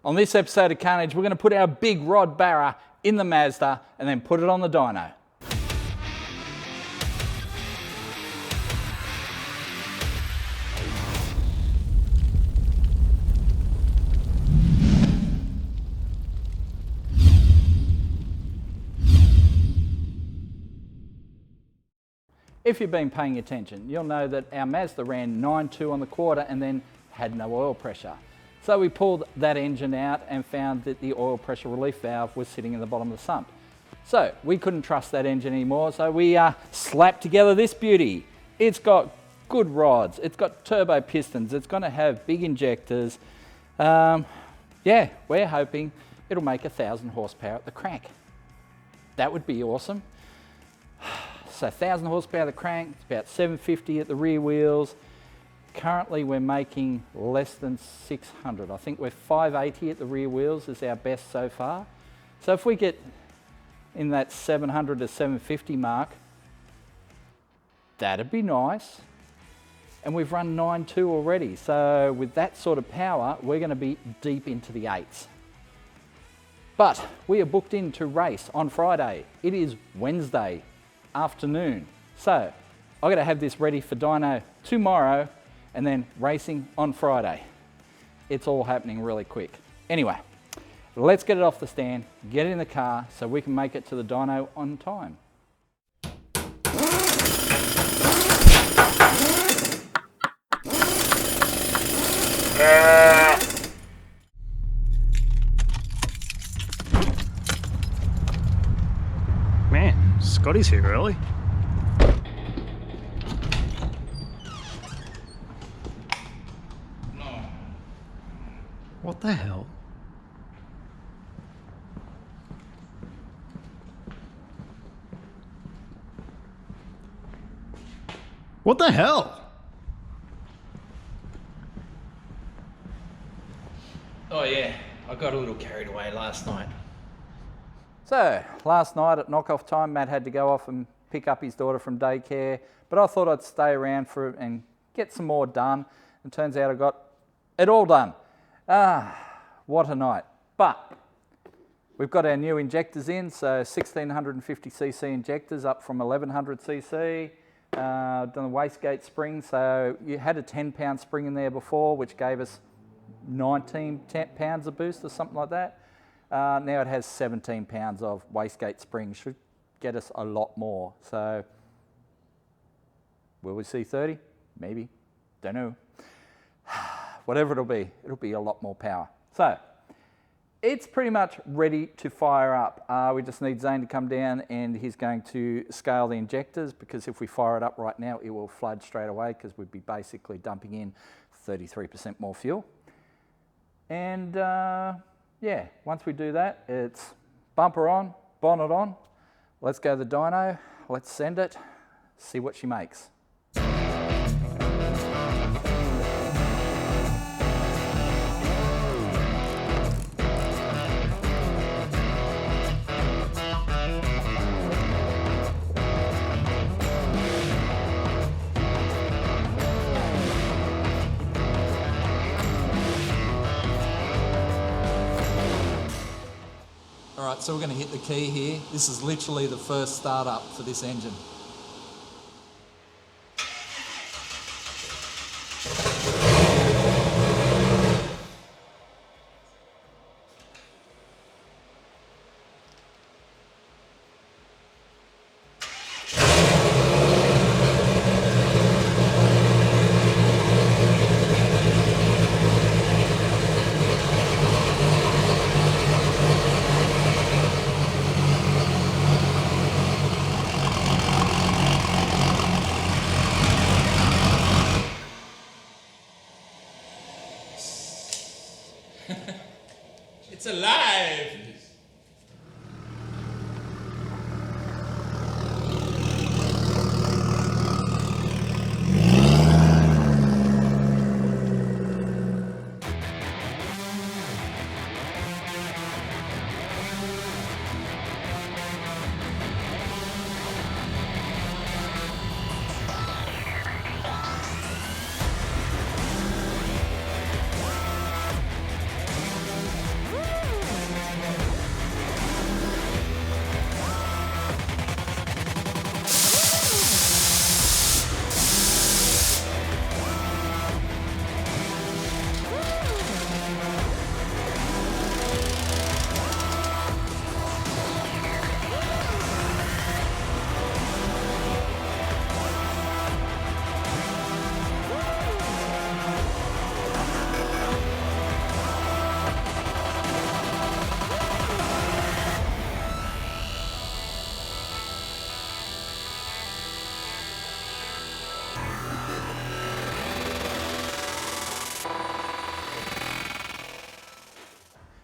On this episode of Carnage, we're going to put our big rod barra in the Mazda and then put it on the dyno. If you've been paying attention, you'll know that our Mazda ran 9.2 on the quarter and then had no oil pressure. So we pulled that engine out and found that the oil pressure relief valve was sitting in the bottom of the sump. So we couldn't trust that engine anymore, so we slapped together this beauty. It's got good rods, it's got turbo pistons, it's going to have big injectors. Yeah, we're hoping it'll make 1,000 horsepower at the crank. That would be awesome. So 1,000 horsepower at the crank, it's about 750 at the rear wheels. Currently we're making less than 600. I think we're 580 at the rear wheels is our best so far. So if we get in that 700 to 750 mark, that'd be nice. And we've run 9.2 already. So with that sort of power, we're going to be deep into the 8s. But we are booked in to race on Friday. It is Wednesday afternoon. So I've got to have this ready for dyno tomorrow and then racing on Friday. It's all happening really quick. Anyway, let's get it off the stand, get it in the car so we can make it to the dyno on time. Man, Scotty's here early. What the hell? What the hell? Oh yeah, I got a little carried away last night. So, last night at knockoff time, Matt had to go off and pick up his daughter from daycare, but I thought I'd stay around for it and get some more done, and turns out I got it all done. What a night. But we've got our new injectors in, so 1650cc injectors up from 1100cc. Done the wastegate spring, so you had a 10-pound spring in there before, which gave us 19 pounds of boost or something like that. Now it has 17 pounds of wastegate spring, should get us a lot more. So will we see 30? Maybe, don't know. Whatever it'll be a lot more power. So it's pretty much ready to fire up. We just need Zane to come down and he's going to scale the injectors, because if we fire it up right now, it will flood straight away because we'd be basically dumping in 33% more fuel. And yeah, once we do that, it's bumper on, bonnet on. Let's go to the dyno, let's send it, see what she makes. All right, so we're going to hit the key here. This is literally the first startup for this engine. It's alive!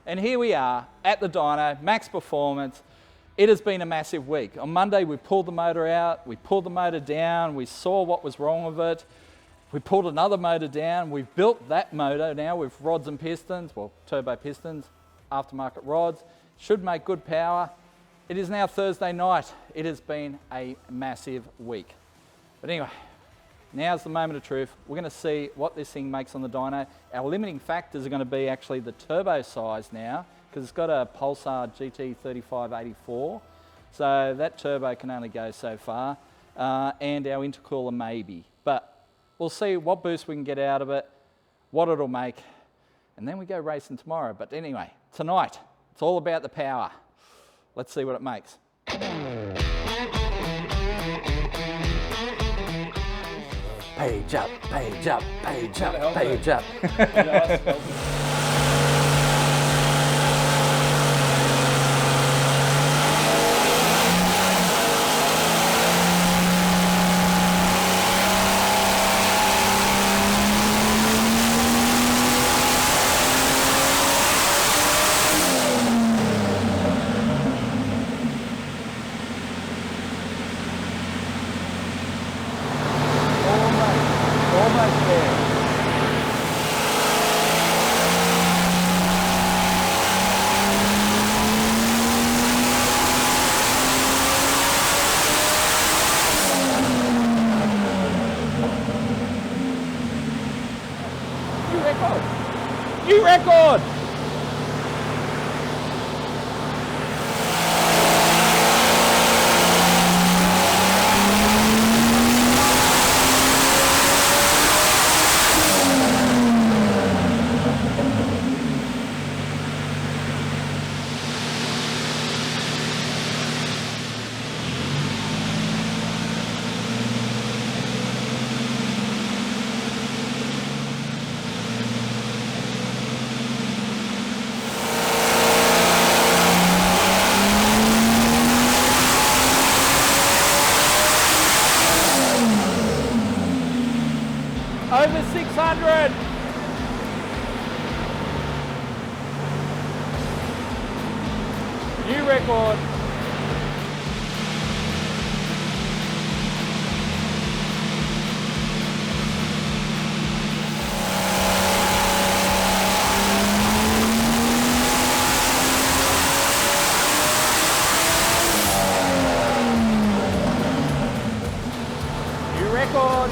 And here we are at the dyno, max performance. It has been a massive week. On Monday, we pulled the motor out, we pulled the motor down, we saw what was wrong with it. We pulled another motor down. We've built that motor now with rods and pistons, well, turbo pistons, aftermarket rods. Should make good power. It is now Thursday night. It has been a massive week. But anyway, now's the moment of truth. We're going to see what this thing makes on the dyno. Our limiting factors are going to be actually the turbo size now, because it's got a Pulsar GT3584. So that turbo can only go so far. And our intercooler maybe. But we'll see what boost we can get out of it, what it'll make, and then we go racing tomorrow. But anyway, tonight, it's all about the power. Let's see what it makes. Page up, page up, page up, page up. Almost there. New record! New record! Over 600. New record. New record.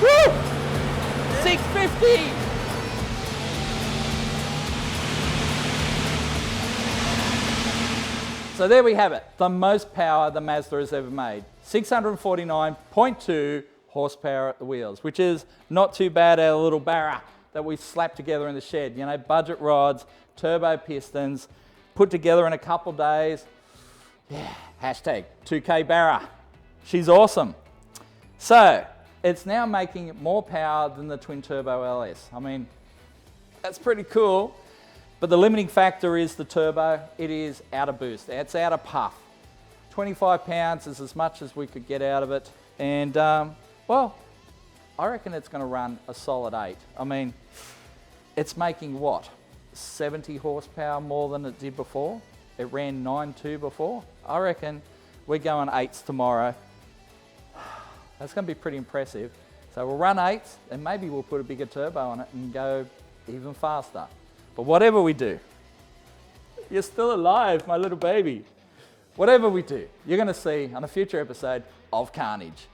Woo! 650! So there we have it, the most power the Mazda has ever made. 649.2 horsepower at the wheels, which is not too bad out of a little barra that we slapped together in the shed. You know, budget rods, turbo pistons, put together in a couple days. Yeah, hashtag 2K barra. She's awesome. So, it's now making more power than the twin turbo LS. I mean, that's pretty cool. But the limiting factor is the turbo. It is out of boost. It's out of puff. 25 pounds is as much as we could get out of it. And, well, I reckon it's going to run a solid 8. I mean, it's making what? 70 horsepower more than it did before. It ran 9.2 before. I reckon we're going 8s tomorrow. That's going to be pretty impressive. So we'll run 8s and maybe we'll put a bigger turbo on it and go even faster. But whatever we do, you're still alive, my little baby. Whatever we do, you're going to see on a future episode of Carnage.